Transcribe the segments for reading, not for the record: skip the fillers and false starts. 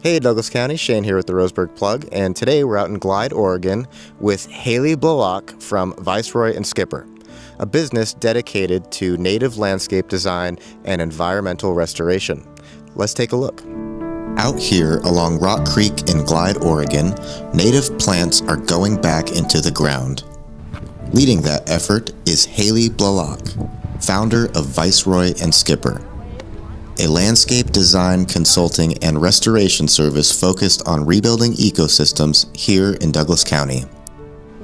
Hey Douglas County, Shane here with the Roseburg Plug, and today we're out in Glide, Oregon with Hailey Blalock from Viceroy Skipper, a business dedicated to native landscape design and environmental restoration. Let's take a look. Out here along Rock Creek in Glide, Oregon, native plants are going back into the ground. Leading that effort is Hailey Blalock, founder of Viceroy Skipper, a landscape design, consulting, and restoration service focused on rebuilding ecosystems here in Douglas County.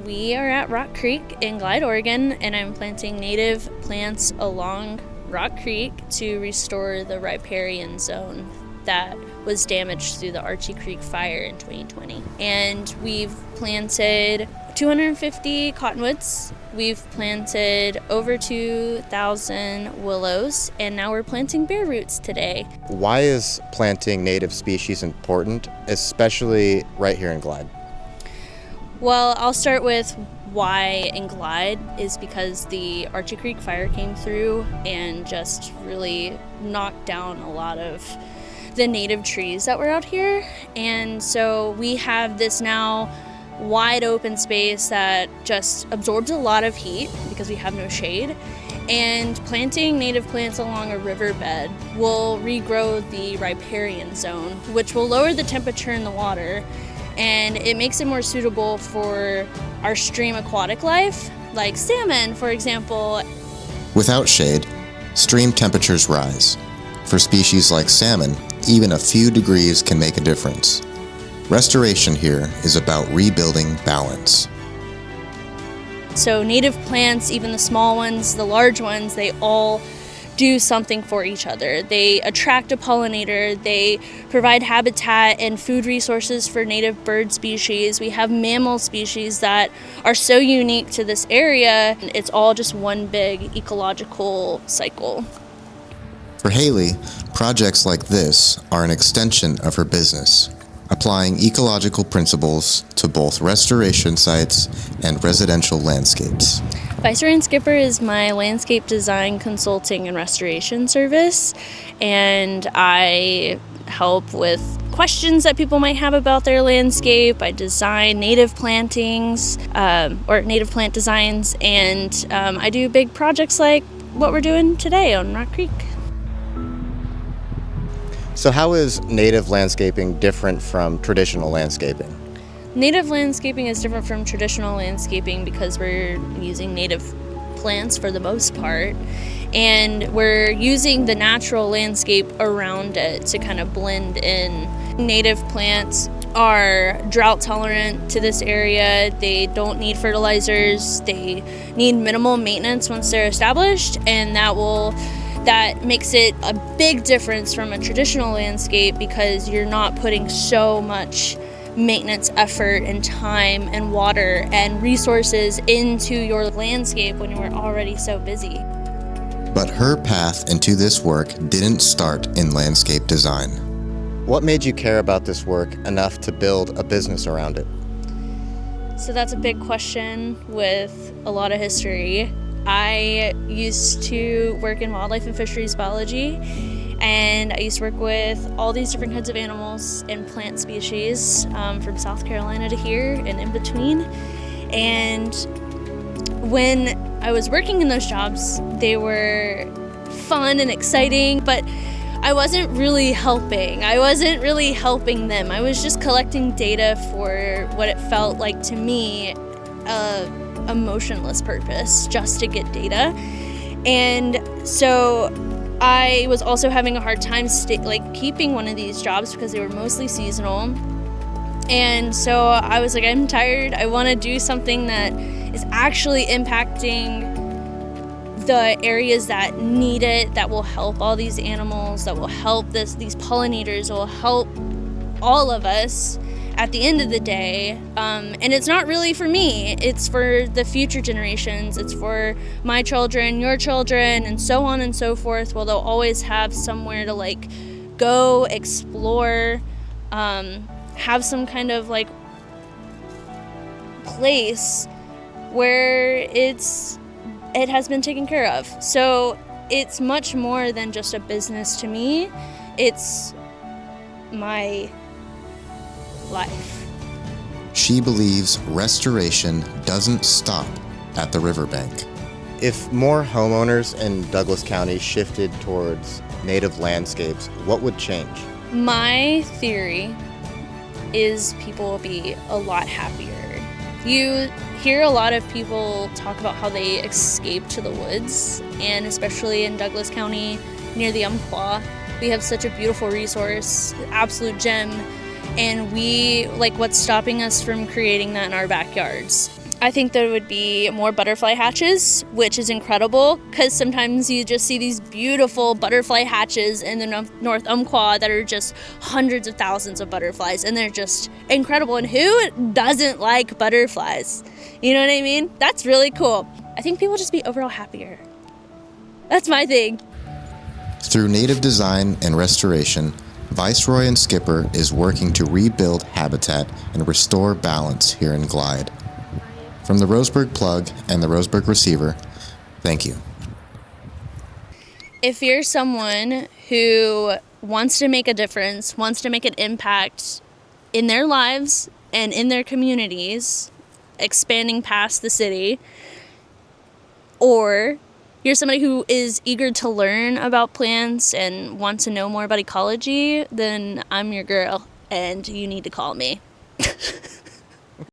We are at Rock Creek in Glide, Oregon, and I'm planting native plants along Rock Creek to restore the riparian zone that was damaged through the Archie Creek Fire in 2020. And we've planted 250 cottonwoods. We've planted over 2,000 willows, and now we're planting bare roots today. Why is planting native species important, especially right here in Glide? Well, I'll start with why in Glide is because the Archie Creek Fire came through and just really knocked down a lot of the native trees that were out here. And so we have this now wide open space that just absorbs a lot of heat because we have no shade. And planting native plants along a riverbed will regrow the riparian zone, which will lower the temperature in the water, and it makes it more suitable for our stream aquatic life, like salmon, for example. Without shade, stream temperatures rise. For species like salmon, even a few degrees can make a difference. Restoration here is about rebuilding balance. So native plants, even the small ones, the large ones, they all do something for each other. They attract a pollinator, they provide habitat and food resources for native bird species. We have mammal species that are so unique to this area. It's all just one big ecological cycle. For Hailey, projects like this are an extension of her business, applying ecological principles to both restoration sites and residential landscapes. Viceroy Skipper is my landscape design, consulting, and restoration service, and I help with questions that people might have about their landscape. I design native plantings or native plant designs, and I do big projects like what we're doing today on Rock Creek. So how is native landscaping different from traditional landscaping? Native landscaping is different from traditional landscaping because we're using native plants for the most part, and we're using the natural landscape around it to kind of blend in. Native plants are drought tolerant to this area. They don't need fertilizers. They need minimal maintenance once they're established, and that makes it a big difference from a traditional landscape because you're not putting so much maintenance effort and time and water and resources into your landscape when you're already so busy. But her path into this work didn't start in landscape design. What made you care about this work enough to build a business around it? So that's a big question with a lot of history. I used to work in wildlife and fisheries biology, and I used to work with all these different kinds of animals and plant species from South Carolina to here and in between. And when I was working in those jobs, they were fun and exciting, but I wasn't really helping. I wasn't really helping them. I was just collecting data for what it felt like to me, a motionless purpose, just to get data. And so I was also having a hard time keeping one of these jobs because they were mostly seasonal. And so I was like, I'm tired. I want to do something that is actually impacting the areas that need it, that will help all these animals, that will help these pollinators, that will help all of us at the end of the day. And it's not really for me, it's for the future generations. It's for my children, your children, and so on and so forth. Well, they'll always have somewhere to go explore, have some kind of place where it has been taken care of. So it's much more than just a business to me. It's my life. She believes restoration doesn't stop at the riverbank. If more homeowners in Douglas County shifted towards native landscapes, what would change? My theory is people will be a lot happier. You hear a lot of people talk about how they escape to the woods, and especially in Douglas County near the Umpqua, we have such a beautiful resource, absolute gem, and what's stopping us from creating that in our backyards? I think there would be more butterfly hatches, which is incredible because sometimes you just see these beautiful butterfly hatches in the North Umpqua that are just hundreds of thousands of butterflies, and they're just incredible. And who doesn't like butterflies? You know what I mean? That's really cool. I think people just be overall happier. That's my thing. Through native design and restoration, Viceroy and Skipper is working to rebuild habitat and restore balance here in Glide. From the Roseburg Plug and the Roseburg Receiver, thank you. If you're someone who wants to make a difference, wants to make an impact in their lives and in their communities, expanding past the city, or you're somebody who is eager to learn about plants and wants to know more about ecology, then I'm your girl and you need to call me.